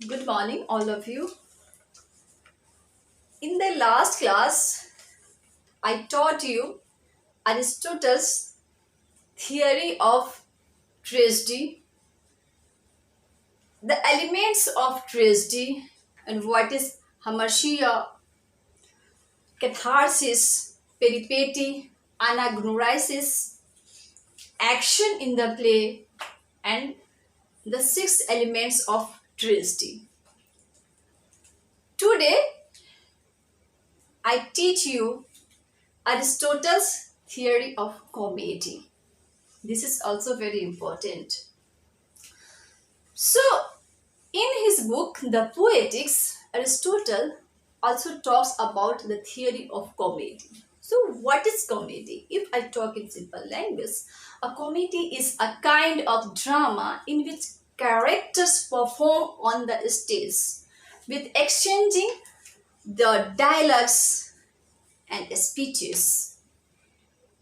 Good morning, all of you. In the last class, I taught you Aristotle's theory of tragedy, the elements of tragedy, and what is hamartia, catharsis, peripety, anagnorisis, action in the play, and the six elements of tragedy. Today, I teach you Aristotle's theory of comedy. This is also very important. So, in his book, The Poetics, Aristotle also talks about the theory of comedy. So, what is comedy? If I talk in simple language, a comedy is a kind of drama in which characters perform on the stage with exchanging the dialogues and speeches.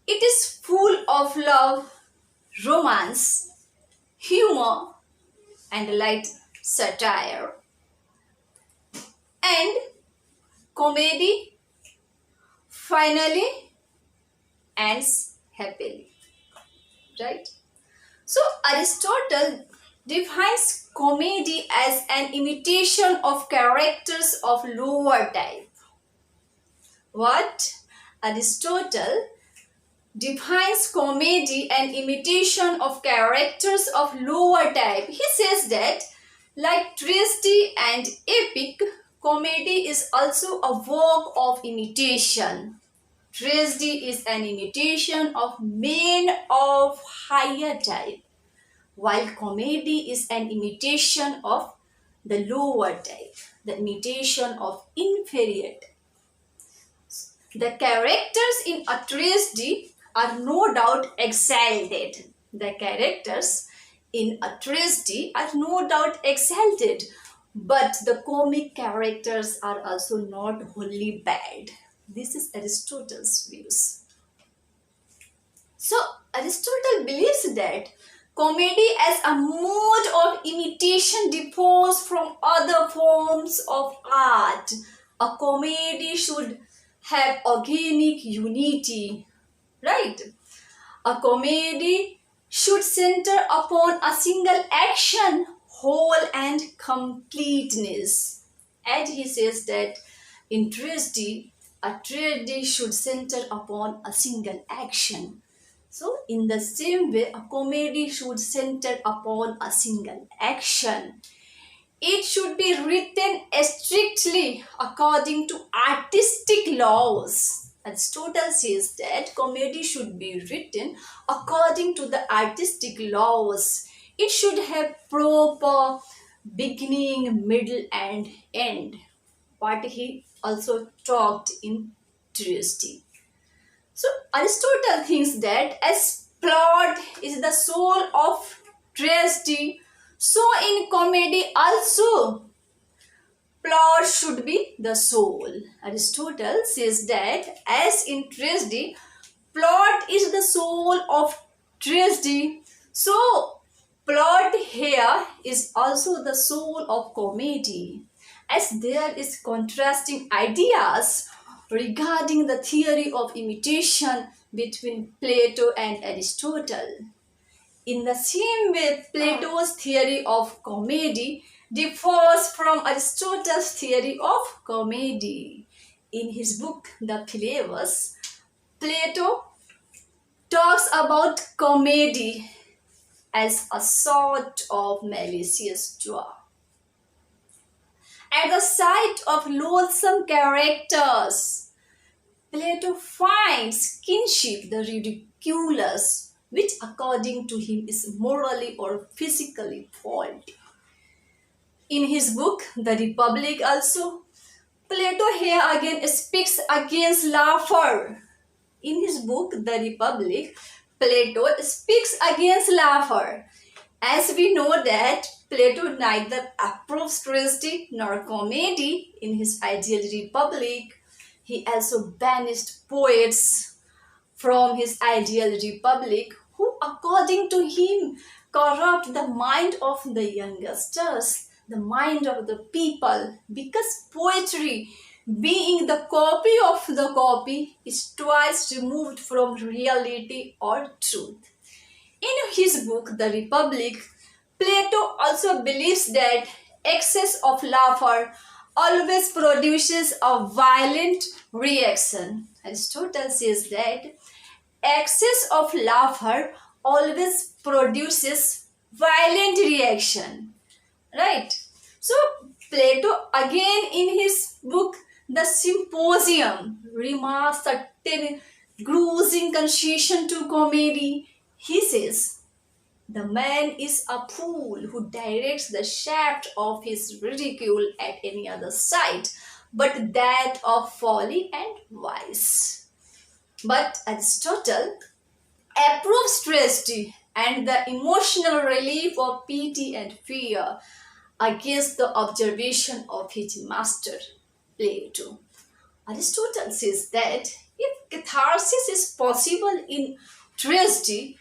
It is full of love, romance, humor, and light satire. And comedy finally ends happily. Right? So Aristotle defines comedy as an imitation of characters of lower type. What? Aristotle defines comedy an imitation of characters of lower type. He says that, like tragedy and epic, comedy is also a work of imitation. Tragedy is an imitation of men of higher type, while comedy is an imitation of the lower type, the imitation of inferior type. The characters in a tragedy are no doubt exalted. The characters in a tragedy are no doubt exalted, but the comic characters are also not wholly bad. This is Aristotle's views. So Aristotle believes that comedy as a mode of imitation differs from other forms of art. A comedy should have organic unity, right? A comedy should center upon a single action, whole and completeness. And he says that in tragedy, a tragedy should center upon a single action. So in the same way, a comedy should center upon a single action. It should be written strictly according to artistic laws. Aristotle says that comedy should be written according to the artistic laws. It should have proper beginning, middle, and end. What he also talked in tragedy. So Aristotle thinks that as plot is the soul of tragedy, so in comedy also plot should be the soul. Aristotle says that as in tragedy, plot is the soul of tragedy, so plot here is also the soul of comedy, as there is contrasting ideas regarding the theory of imitation between Plato and Aristotle. In the same way, Plato's theory of comedy differs from Aristotle's theory of comedy. In his book, The Philebus, Plato talks about comedy as a sort of malicious joy. At the sight of loathsome characters, Plato finds kinship the ridiculous, which according to him is morally or physically faulty. In his book, The Republic also, Plato here again speaks against laughter. In his book, The Republic, Plato speaks against laughter. As we know that Plato neither approves tragedy nor comedy in his ideal Republic. He also banished poets from his ideal Republic who, according to him, corrupt the mind of the youngsters. the mind of the people, because poetry, being the copy of the copy, is twice removed from reality or truth. In his book, The Republic, Plato also believes that excess of laughter always produces a violent reaction. Aristotle says that excess of laughter always produces violent reaction, right? So Plato again in his book The Symposium remarks certain gruesome concession to comedy. He says the man is a fool who directs the shaft of his ridicule at any other side but that of folly and vice. But Aristotle approves tragedy and the emotional relief of pity and fear against the observation of his master, Plato. Aristotle says that if catharsis is possible in tragedy,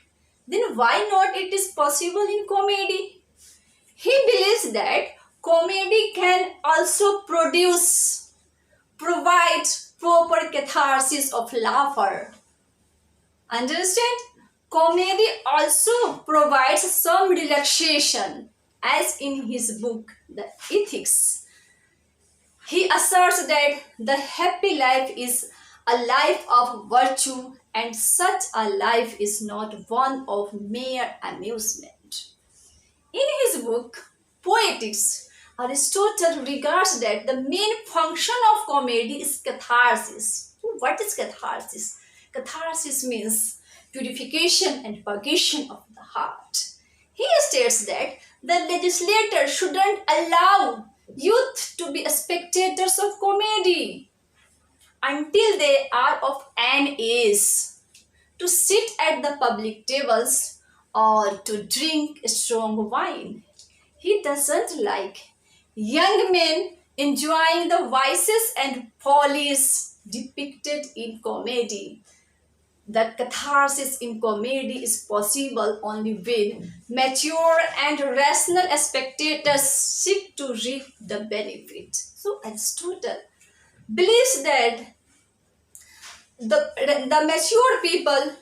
then why not it is possible in comedy? He believes that comedy can also provide proper catharsis of laughter. Understand? Comedy also provides some relaxation, as in his book, The Ethics. He asserts that the happy life is a life of virtue, and such a life is not one of mere amusement. In his book, Poetics, Aristotle regards that the main function of comedy is catharsis. What is catharsis? Catharsis means purification and purgation of the heart. He states that the legislator shouldn't allow youth to be spectators of comedy until they are of an age to sit at the public tables or to drink strong wine. He doesn't like young men enjoying the vices and follies depicted in comedy. The catharsis in comedy is possible only when mature and rational spectators seek to reap the benefit. So Aristotle believes that the mature people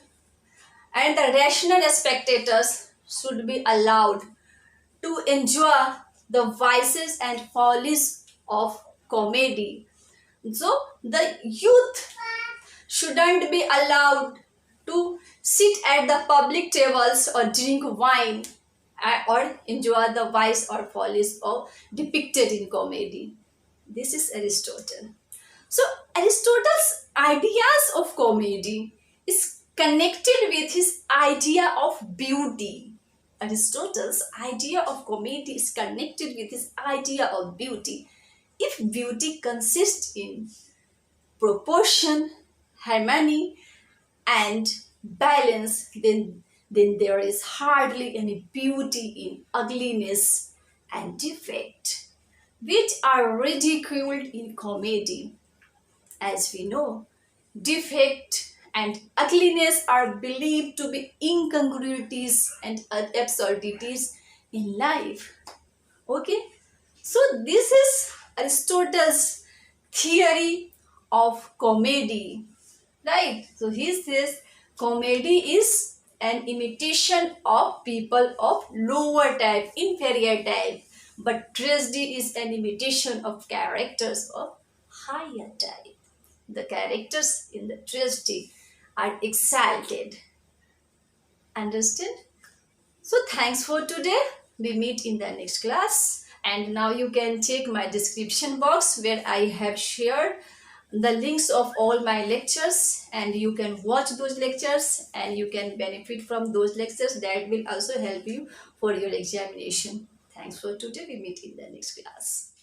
and the rational spectators should be allowed to enjoy the vices and follies of comedy. So the youth shouldn't be allowed to sit at the public tables or drink wine or enjoy the vice or follies of depicted in comedy. This is Aristotle. So Aristotle's ideas of comedy is connected with his idea of beauty. Aristotle's idea of comedy is connected with his idea of beauty. If beauty consists in proportion, harmony, and balance, then there is hardly any beauty in ugliness and defect, which are ridiculed in comedy. As we know, defect and ugliness are believed to be incongruities and absurdities in life. Okay, so this is Aristotle's theory of comedy, right? So he says comedy is an imitation of people of lower type, inferior type, but tragedy is an imitation of characters of higher type. The characters in the tragedy are exalted. Understand? So thanks for today. We meet in the next class. And now you can check my description box where I have shared the links of all my lectures, and you can watch those lectures and you can benefit from those lectures. That will also help you for your examination. Thanks for today. We meet in the next class.